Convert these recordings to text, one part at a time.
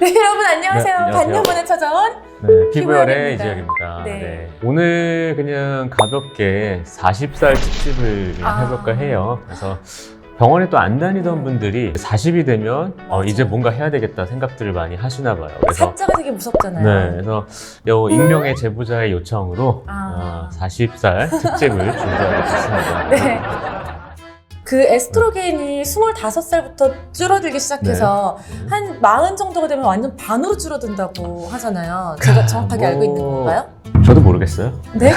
네, 여러분 안녕하세요. 네, 안녕하세요. 반년만에 찾아온 네, 피부열의 피부열입니다. 이지혁입니다. 네. 네. 오늘 그냥 가볍게 40살 특집을 그냥 해볼까 해요. 그래서 병원에 또 안 다니던 분들이 40이 되면 이제 뭔가 해야 되겠다 생각들을 많이 하시나 봐요. 그래서 사자가 되게 무섭잖아요. 네, 그래서 요 익명의 제보자의 요청으로 40살 특집을 준비하고 있습니다. 네. 그 에스트로겐이 25살부터 줄어들기 시작해서 한 40 정도가 되면 완전 반으로 줄어든다고 하잖아요. 제가 정확하게 알고 있는 건가요? 저도 모르겠어요. 네.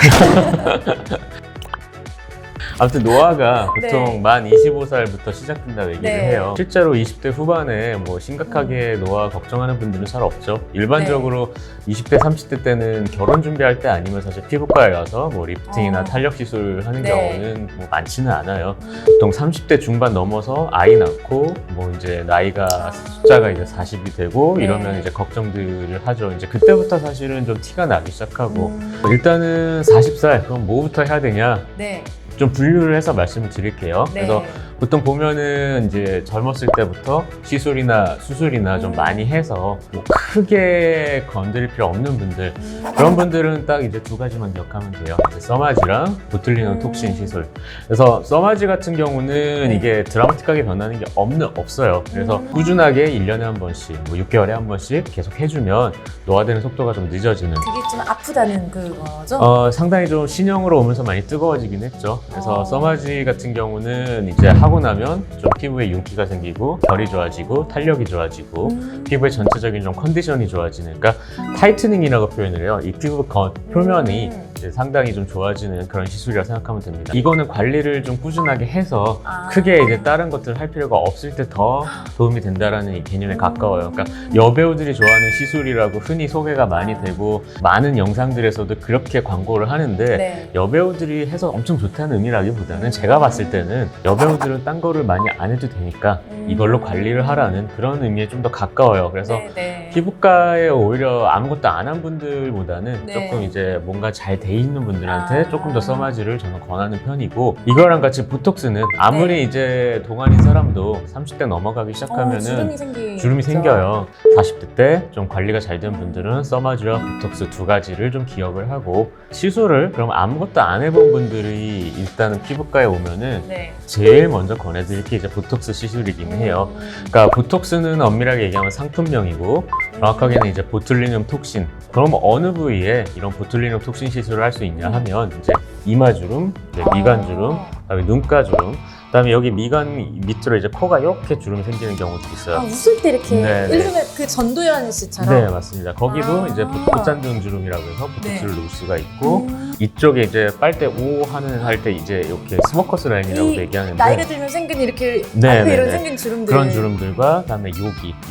아무튼 노화가 보통 네. 만 25살부터 시작된다고 얘기를 네. 해요. 실제로 20대 후반에 뭐 심각하게 노화 걱정하는 분들은 잘 없죠. 일반적으로 20대, 30대 때는 결혼 준비할 때 아니면 사실 피부과에 가서 뭐 리프팅이나 탄력 시술 하는 네. 경우는 뭐 많지는 않아요. 보통 30대 중반 넘어서 아이 낳고 뭐 이제 나이가 숫자가 이제 40이 되고 네. 이러면 이제 걱정들을 하죠. 이제 그때부터 사실은 좀 티가 나기 시작하고 일단은 40살 그럼 뭐부터 해야 되냐? 네. 좀 분류를 해서 말씀을 드릴게요. 네. 그래서 보통 보면은 이제 젊었을 때부터 시술이나 수술이나 좀 많이 해서 뭐 크게 건드릴 필요 없는 분들 그런 분들은 딱 이제 두 가지만 기억하면 돼요. 이제 써마지랑 보툴리눔 톡신 시술. 그래서 써마지 같은 경우는 네. 이게 드라마틱하게 변하는 게 없어요. 그래서 꾸준하게 1년에 한 번씩, 뭐 6개월에 한 번씩 계속 해주면 노화되는 속도가 좀 늦어지는. 그게 좀 아프다는 그거죠? 상당히 좀 신형으로 오면서 많이 뜨거워지긴 했죠. 그래서 써마지 같은 경우는 이제 하고 나면 좀 피부에 윤기가 생기고 결이 좋아지고 탄력이 좋아지고 피부의 전체적인 좀 컨디션이 좋아지는, 그러니까 타이트닝이라고 표현을 해요. 이 피부 표면이 이제 상당히 좀 좋아지는 그런 시술이라고 생각하면 됩니다. 이거는 관리를 좀 꾸준하게 해서 크게 이제 다른 것들 할 필요가 없을 때 더 도움이 된다라는 이 개념에 가까워요. 그러니까 여배우들이 좋아하는 시술이라고 흔히 소개가 많이 되고 많은 영상들에서도 그렇게 광고를 하는데 네. 여배우들이 해서 엄청 좋다는 의미라기보다는 제가 봤을 때는 여배우들은 딴 거를 많이 안 해도 되니까 이걸로 관리를 하라는 그런 의미에 좀 더 가까워요. 그래서 네. 피부과에 오히려 아무것도 안 한 분들보다는 네. 조금 이제 뭔가 잘 돼 있는 분들한테 조금 더 써마지를 저는 권하는 편이고, 이거랑 같이 보톡스는 아무리 네. 이제 동안인 사람도 30대 넘어가기 시작하면은 주름이 생겨요. 40대 때 좀 관리가 잘 된 분들은 써마지와 보톡스 두 가지를 좀 기억을 하고, 시술을 그럼 아무것도 안 해본 분들이 일단은 피부과에 오면은 네. 제일 먼저 권해드릴 게 이제 보톡스 시술이긴 해요. 그러니까 보톡스는 엄밀하게 얘기하면 상품명이고 정확하게는 이제 보툴리눔 톡신. 그럼 어느 부위에 이런 보툴리눔 톡신 시술을 할 수 있냐 하면 이제 이마주름, 이제 미간주름, 그다음에 눈가주름, 그다음에 여기 미간 밑으로 이제 코가 이렇게 주름이 생기는 경우도 있어요. 웃을 때 이렇게 네, 네. 예를 들면 그 전도연 씨처럼 네, 맞습니다. 거기도 이제 콧잔등 주름이라고 해서 보톡스를 놓을 수가 있고, 이쪽에 이제 빨대 오 하는 할 때 이제 이렇게 스모커스 라인이라고 얘기하는데, 나이가 들면 생긴 이렇게 네, 앞에 네, 이런 네. 생긴 주름들 그런 주름들과 그다음에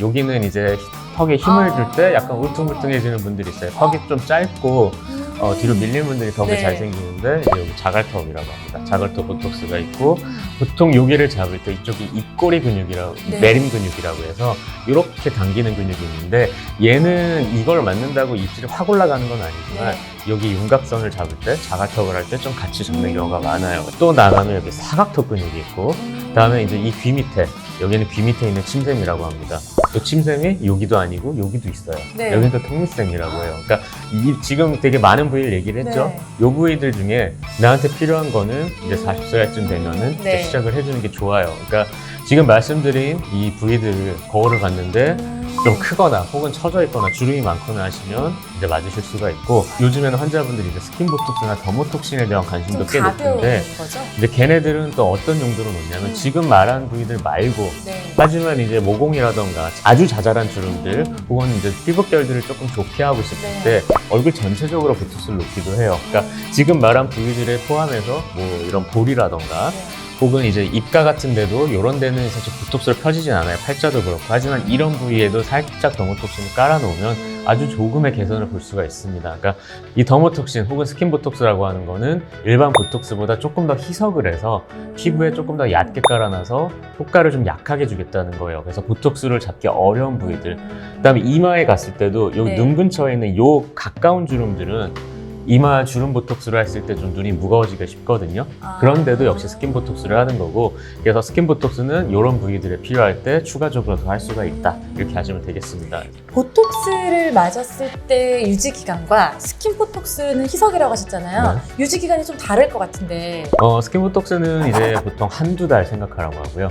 여기는 이제 턱에 힘을 줄 때 약간 울퉁불퉁해지는 분들이 있어요. 턱이 좀 짧고 뒤로 밀리는 분들이 턱이 네. 잘 생기는데 이제 여기 자갈턱이라고 합니다. 자갈턱 보톡스가 있고, 보통 여기를 잡을 때 이쪽이 입꼬리 근육이라고, 네. 내림 근육이라고 해서 이렇게 당기는 근육이 있는데, 얘는 이걸 맞는다고 입질이 확 올라가는 건 아니지만 여기 윤곽선을 잡을 때 자갈턱을 할 때 좀 같이 잡는 경우가 많아요. 또 나가면 여기 사각턱 근육이 있고, 그다음에 이제 이 귀 밑에, 여기는 귀 밑에 있는 침샘이라고 합니다. 또 침샘이 여기도 아니고 여기도 있어요. 네. 여기는 또 턱밑샘이라고 해요. 그러니까 지금 되게 많은 부위를 얘기를 했죠. 네. 요 부위들 중에 나한테 필요한 거는 이제 40살쯤 되면은 이제 네. 시작을 해주는 게 좋아요. 그러니까 지금 말씀드린 이 부위들을 거울을 봤는데 좀 크거나 혹은 처져 있거나 주름이 많거나 하시면 이제 맞으실 수가 있고, 요즘에는 환자분들이 이제 스킨 보톡스나 더모톡신에 대한 관심도 꽤 높은데, 거죠? 이제 걔네들은 또 어떤 용도로 놓냐면 지금 말한 부위들 말고, 네. 하지만 이제 모공이라던가 아주 자잘한 주름들 혹은 이제 피부결들을 조금 좋게 하고 싶을 때 얼굴 전체적으로 보톡스를 놓기도 해요. 그러니까 지금 말한 부위들에 포함해서 뭐 이런 볼이라던가 혹은 이제 입가 같은 데도 이런 데는 사실 보톡스를 펴지진 않아요. 팔자도 그렇고. 하지만 이런 부위에도 살짝 더모톡신을 깔아놓으면 아주 조금의 개선을 볼 수가 있습니다. 그러니까 이 더모톡신 혹은 스킨 보톡스라고 하는 거는 일반 보톡스보다 조금 더 희석을 해서 피부에 조금 더 얕게 깔아놔서 효과를 좀 약하게 주겠다는 거예요. 그래서 보톡스를 잡기 어려운 부위들. 그다음에 이마에 갔을 때도 여기 네. 눈 근처에 있는 요 가까운 주름들은 이마 주름 보톡스를 했을 때 좀 눈이 무거워지기가 쉽거든요. 그런데도 역시 스킨 보톡스를 하는 거고, 그래서 스킨 보톡스는 이런 부위들에 필요할 때 추가적으로 더 할 수가 있다. 이렇게 하시면 되겠습니다. 보톡스를 맞았을 때 유지 기간과 스킨 보톡스는 희석이라고 하셨잖아요. 유지 기간이 좀 다를 것 같은데. 스킨 보톡스는 이제 보통 한두 달 생각하라고 하고요.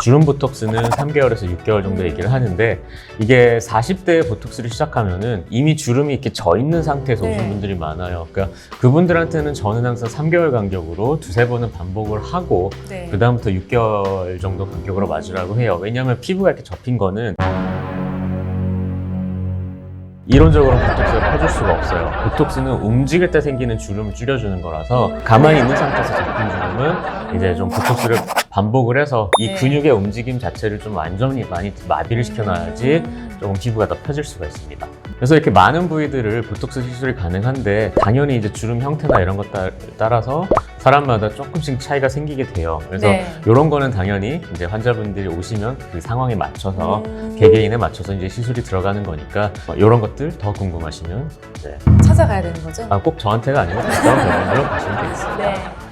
주름 보톡스는 3개월에서 6개월 정도 얘기를 하는데, 이게 40대에 보톡스를 시작하면은 이미 주름이 이렇게 져 있는 상태에서 오신 네. 분들이 많아요. 그러니까 그분들한테는 저는 항상 3개월 간격으로 두세 번은 반복을 하고, 네. 그다음부터 6개월 정도 간격으로 맞으라고 해요. 왜냐하면 피부가 이렇게 접힌 거는 이론적으로 보톡스를 펴줄 수가 없어요. 보톡스는 움직일 때 생기는 주름을 줄여주는 거라서, 가만히 있는 상태에서 잡힌 주름은 이제 좀 보톡스를 반복을 해서 이 네. 근육의 움직임 자체를 좀 완전히 많이 마비를 시켜놔야지 조금 피부가 더 펴질 수가 있습니다. 그래서 이렇게 많은 부위들을 보톡스 시술이 가능한데, 당연히 이제 주름 형태나 이런 것 따라서 사람마다 조금씩 차이가 생기게 돼요. 그래서 네. 이런 거는 당연히 이제 환자분들이 오시면 그 상황에 맞춰서 개개인에 맞춰서 이제 시술이 들어가는 거니까, 이런 것들 더 궁금하시면 찾아가야 되는 거죠? 꼭 저한테가 아니고 가까운 병원으로 가시면 되겠습니다. 네.